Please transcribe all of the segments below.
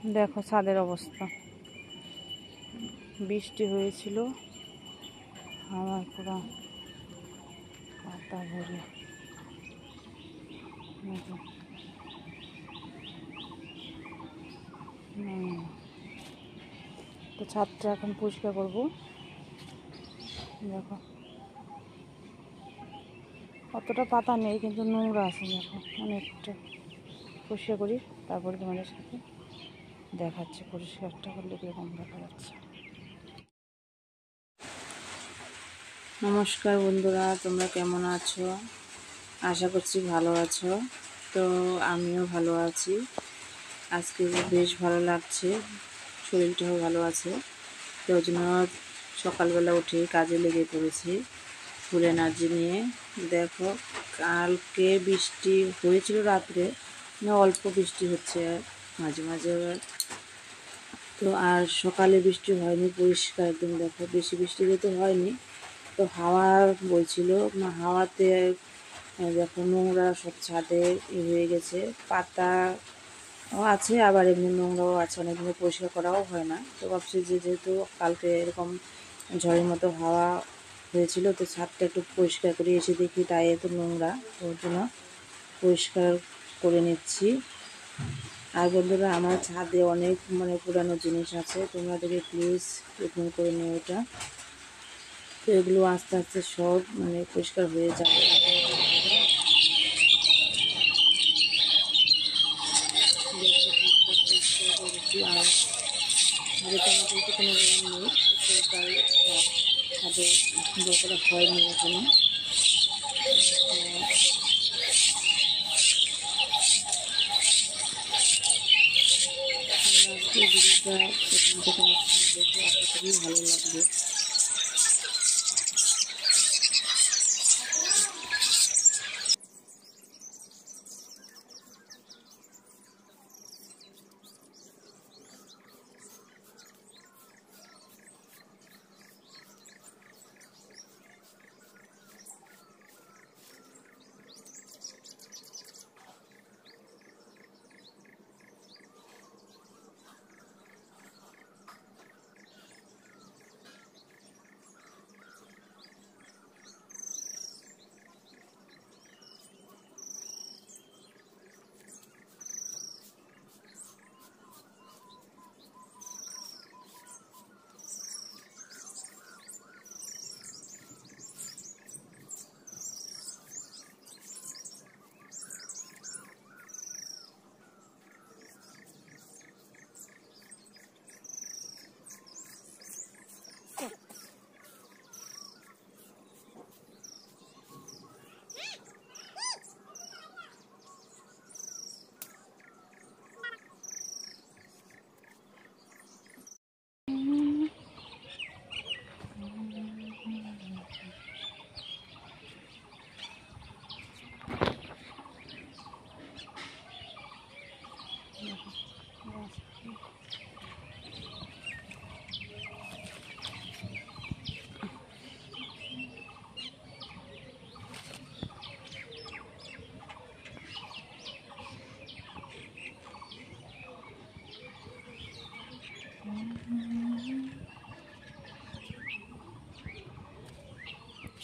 দেখো ছাদের অবস্থা, বৃষ্টি হয়েছিল, আমার পুরো পাতা ভরে। তো ছাদটা এখন পরিষ্কার করবো। দেখো অতটা পাতা নেই, কিন্তু নোংরা আছে। দেখো অনেকটা পরিষ্কার করি, তারপরে তোমাদের সাথে দেখাচ্ছি পরিষ্কারটা করলে কীরকম দেখা যাচ্ছে। নমস্কার বন্ধুরা, তোমরা কেমন আছো? আশা করছি ভালো আছো। তো আমিও ভালো আছি। আজকে বেশ ভালো লাগছে, শরীরটাও ভালো আছে। তো ওই জন্য সকালবেলা উঠে কাজে লেগে পড়েছি ফুল এনার্জি নিয়ে। দেখো কালকে বৃষ্টি হয়েছিল রাত্রে, অল্প বৃষ্টি হচ্ছে মাঝে মাঝে। তো আর সকালে বৃষ্টি হয়নি, পরিষ্কার একদম। দেখো বেশি বৃষ্টি যেহেতু হয়নি, তো হাওয়া বইছিল, হাওয়াতে দেখো নোংরা সব ছাদে হয়ে গেছে। পাতাও আছে, আবার এমনি নোংরাও আছে, অনেকদিন পরিষ্কার করাও হয় না। তো ভাবছি যে যেহেতু কালকে এরকম ঝড়ের মতো হাওয়া হয়েছিল, তো ছাদটা একটু পরিষ্কার করে এসে দেখি তাই এত নোংরা, ওর জন্য পরিষ্কার করে নিচ্ছি। আর বন্ধুরা, আমার ছাদে অনেক পুরানো জিনিস আছে, তোমরা দেখে প্লিজ ইগনোর করে নিও এটা। তো এগুলো আস্তে আস্তে সব পরিষ্কার হয়ে যাবে। পরিষ্কার করেছি, আর ছাদে তো আমাদের তো কোনো রং নেই, তাই ছাদে সুন্দর করে হয়নি এখনো। আজকে ভিডিওটা প্রথম থেকে দেখে আশা করি ভালো লাগবে।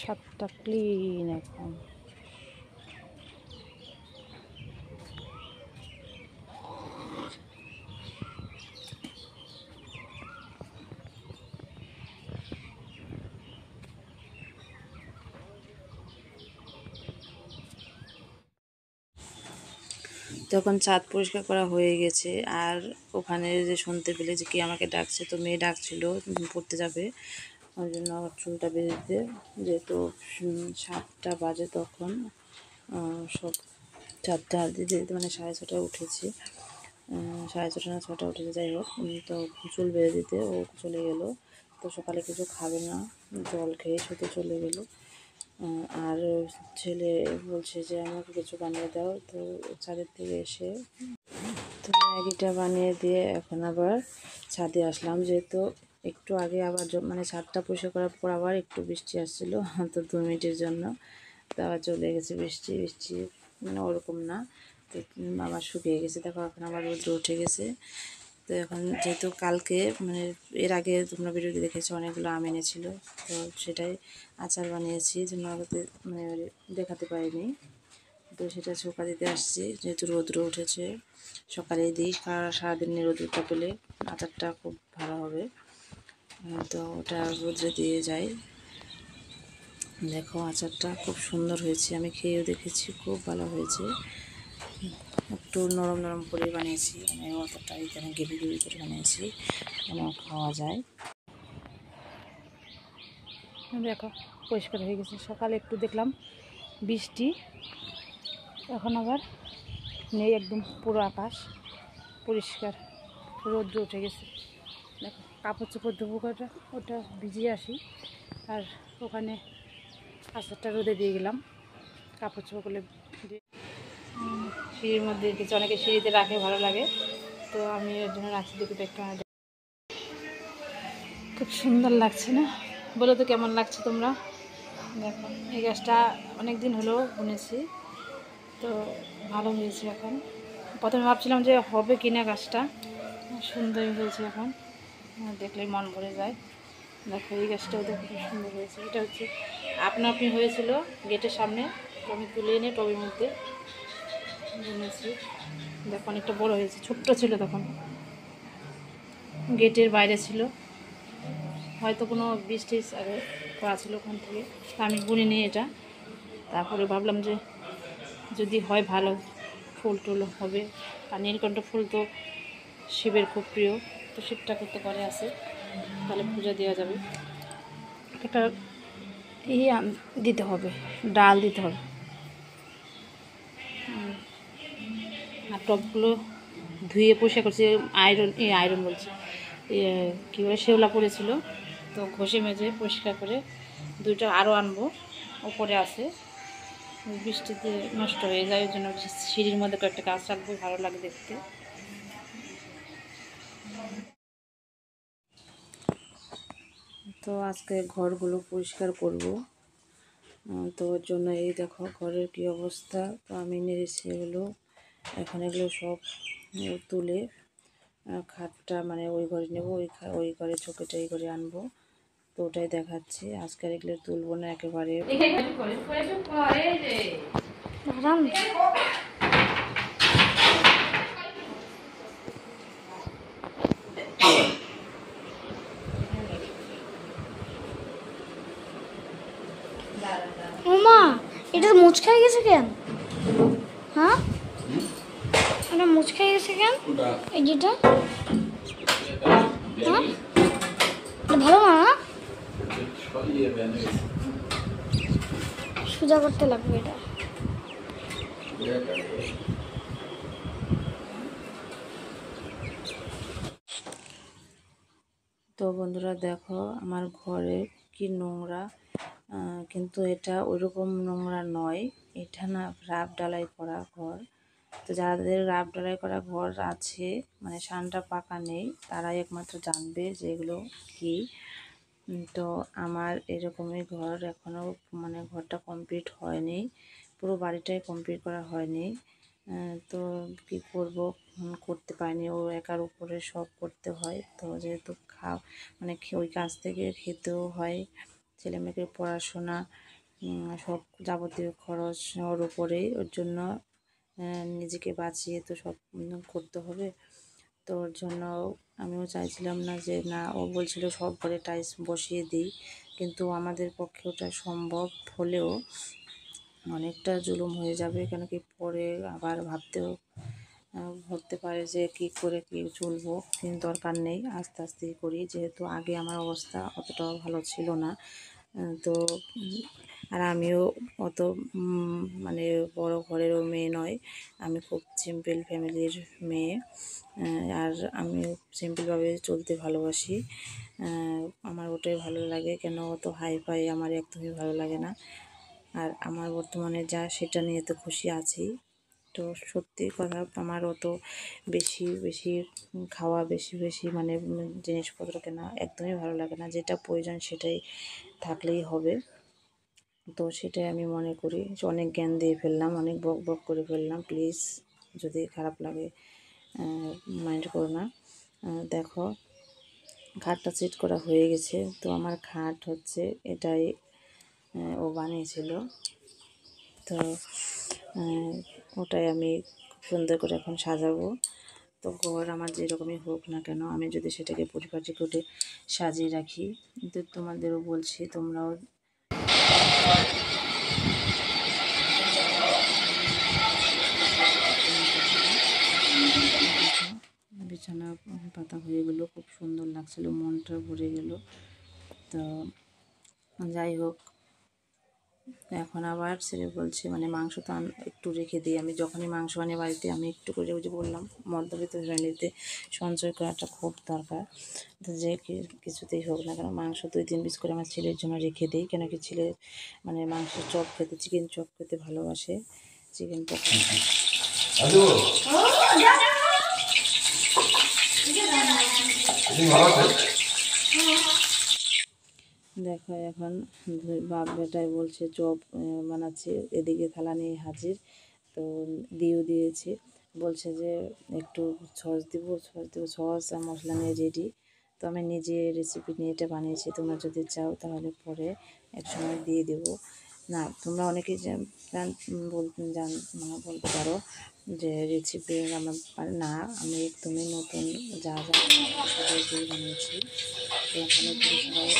ছাদটা ক্লিন এখন। তখন ছাদ পরিষ্কার করা হয়ে গেছে, আর ওখানে যে শুনতে পেলে যে কি আমাকে ডাকছে, তো মেয়ে ডাকছিল পড়তে যাবে, ওই জন্য আমার চুলটা বেঁধে দিতে। যেহেতু 7টা বাজে তখন, সব 4টা দিতে 6:30টায় উঠেছি, 6:30 না 6টা উঠেছে, যাই হোক। তো চুল বেঁধে দিতে ও চলে গেল। তো সকালে কিছু খাবে না, জল খেয়ে শুধু চলে গেল। আর ছেলে বলছে যে আমাকে কিছু বানিয়ে দাও। তো ছাদের থেকে এসে তো ম্যাগিটা বানিয়ে দিয়ে এখন আবার ছাদে আসলাম। যেহেতু একটু আগে আবার ছাদটা পরিষ্কার করার পর আবার একটু বৃষ্টি আসছিল, তো 2 মিনিটের জন্য। তো আবার চলে গেছে বৃষ্টি ওরকম না। তো আবার শুকিয়ে গেছে। দেখো এখন আবার রোদ্র উঠে গেছে। তো এখন যেহেতু কালকে মানে এর আগে তোমরা ভিডিওটি দেখেছো অনেকগুলো আম এনেছিল, তো সেটাই আচার বানিয়েছি, জন্য মানে দেখাতে পারিনি। তো সেটা চোকা দিতে আসছি, যেহেতু রৌদ্র উঠেছে সকালেই দিই, সারাদিন রৌদ্রটা পেলে আচারটা খুব ভালো হবে। তো ওটা রোদ্রে দিয়ে যাই। দেখো আচারটা খুব সুন্দর হয়েছে, আমি খেয়েও দেখেছি, খুব ভালো হয়েছে। একটু নরম নরম করে বানিয়েছি, মানে অতটা এখানে গেবি গেবি করে বানিয়েছি যেন খাওয়া যায়। দেখো পরিষ্কার হয়ে গেছে, সকালে একটু দেখলাম বৃষ্টি, এখন আবার নেই, একদম পুরো আকাশ পরিষ্কার, রৌদ্র উঠে গেছে। দেখো কাপড় চোপড় ধুবো ওটা ভিজিয়ে আসি, আর ওখানে আচারটা রোদে দিয়ে গেলাম কাপড় চোপড়গুলো দিয়ে। সিঁড়ির মধ্যে কিছু অনেকে সিঁড়িতে রাখে, ভালো লাগে, তো আমি এর জন্য রাখছি। দেখি একটু খুব সুন্দর লাগছে না? বলো তো কেমন লাগছে তোমরা? দেখো এই গাছটা অনেক দিন হলো বুনেছি, তো ভালো হয়েছে। এখন প্রথমে ভাবছিলাম যে হবে কিনা, গাছটা সুন্দরই হয়েছে, এখন দেখলেই মন ভরে যায়। দেখো এই গাছটাও দেখো খুব সুন্দর হয়েছে। এটা হচ্ছে আপনা আপনি হয়েছিল গেটের সামনে, তো আমি তুলে এনে টবের মধ্যে বুনেছি। দেখো অনেকটা বড় হয়েছে, ছোট্ট ছিল তখন, গেটের বাইরে ছিল, হয়তো কোনো বৃষ্টি আগে করা ছিল ওখান থেকে, আমি বুনে নিই এটা। তারপরে ভাবলাম যে যদি হয় ভালো, ফুল টুল হবে। আর নীলকণ্ঠ ফুল তো শিবের খুব প্রিয়, তো শিব ঠাকুর তো করে আছে, তাহলে পূজা দেওয়া যাবে। একটা দিতে হবে, ডাল দিতে হবে। আর টবগুলো ধুয়ে পরিষ্কার করছি, আয়রন বলছি, কী বলে, শেওলা পড়েছিল, তো ঘষে মেজে পরিষ্কার করে দুইটা আরও আনবো, ওপরে আছে, বৃষ্টিতে নষ্ট হয়ে যায়, ওই জন্য সিঁড়ির মধ্যে কয়েকটা গাছ রাখবো, ভালো লাগে দেখতে। তো আজকে ঘরগুলো পরিষ্কার করব, তো ওর জন্য এই দেখো ঘরের কি অবস্থা। তো আমি নেড়েছি এগুলো, এখন এগুলো সব তুলে খাটটা মানে ওই ঘরে নেবো, ওই ঘরে চোখেটা এই ঘরে আনবো, তো ওটাই দেখাচ্ছি। আজকের এগুলো তুলবো না একেবারে। ওমা, এটা মুচকাই গেছে কেন? হ্যাঁ, এটা মুচকাই গেছে কেন? এই যেটা, হ্যাঁ, এটা ভালো না, সোজা করতে লাগবে এটা। তো বন্ধুরা দেখো আমার ঘরে কি নোংরা, কিন্তু এটা ওইরকম নোংরা নয়, এটা না রাব ডালাই করা ঘর। তো যাদের রাব ডালাই করা ঘর আছে, মানে সানটা পাকা নেই, তারাই একমাত্র জানবে যে এগুলো কী। তো আমার এরকমই ঘর, এখনও মানে ঘরটা কমপ্লিট হয়নি, পুরো বাড়িটাই কমপ্লিট করা হয়নি। তো কী করব, করতে পারিনি, ও একার উপরে সব করতে হয়। তো যেহেতু মানে ওই কাজ থেকে খেতেও হয়, ছেলেমেয়েকে পড়াশোনা সব যাবতীয় খরচ ওর উপরেই, ওর জন্য নিজেকে বাঁচিয়ে তো সব করতে হবে। তো ওর জন্য আমিও চাইছিলাম না যে, না, ও বলছিল সব ঘরে টাইলস বসিয়ে দিই, কিন্তু আমাদের পক্ষে ওটা সম্ভব হলেও অনেকটা জুলুম হয়ে যাবে, কেন কি পরে আবার ভাবতে পারে যে কি করে কি চলবো, কিন্তু দরকার নেই, আস্তে আস্তেই করি, যেহেতু আগে আমার অবস্থা অতটাও ভালো ছিল না। তো আর আমিও অত মানে বড় ঘরেরও মেয়ে নয়, আমি খুব সিম্পল ফ্যামিলির মেয়ে, আর আমি সিম্পলভাবে চলতে ভালোবাসি। আমার ওটাই ভালো লাগে, কেন অত হাই ফাই আমার একদমই ভালো লাগে না। আর আমার বর্তমানে যা সেটা নিয়ে তো খুশি আছি। তো সত্যি কথা, আমার অত বেশি বেশি খাওয়া, বেশি বেশি মানে জিনিসপত্র কেনা একদমই ভালো লাগে না, যেটা প্রয়োজন সেটাই থাকলেই হবে। তো সেটাই আমি মনে করি, অনেক জ্ঞান দিয়ে ফেললাম, অনেক বক বক করে ফেললাম, প্লিজ যদি খারাপ লাগে মাইন্ড করো না। দেখো খাটটা সেট করা হয়ে গেছে। তো আমার খাট হচ্ছে এটাই, ও বানিয়েছিল। তো ওটাই আমি খুব সুন্দর করে এখন সাজাবো। তো ঘর আমার যেরকমই হোক না কেন, আমি যদি সেটাকে পরিপাটি করে সাজিয়ে রাখি, কিন্তু তোমাদেরও বলছি তোমরাও বিছানা পাতা হয়ে গেলো, খুব সুন্দর লাগছিল, মনটা ভরে গেল। তো যাই হোক, এখন আবার ছেলে বলছে মানে মাংস তো একটু রেখে দিই। আমি যখনই মাংস আনি বাড়িতে আমি একটু করে, ওই যে বললাম মধ্যবিত্ত ফ্যামিলিতে সঞ্চয় করাটা খুব দরকার। তো যে কিছুতেই হোক না কেন মাংস 2-3 পিস করে আমার ছেলের জন্য রেখে দিই, কেন কি ছেলে মানে মাংসের চপ খেতে, চিকেন চপ খেতে ভালোবাসে, চিকেন পকোড়া। দেখো এখন বাপ বেটায় বলছে চপ বানাচ্ছে, এদিকে থালা নিয়ে হাজির। তো দিয়েছি, বলছে যে একটু সস দিব, সস আর মশলা নিয়ে রেডি। তো আমি নিজে রেসিপি নিয়ে এটা বানিয়েছি, তোমরা যদি চাও তাহলে পরে একসময় দিয়ে দেবো। না তোমরা অনেকেই মানে বলতে পারো যে রেসিপি আমার না, আমি একদমই নতুন যা যা সেটাই দিয়ে বানিয়েছি। তো এখানে সবাই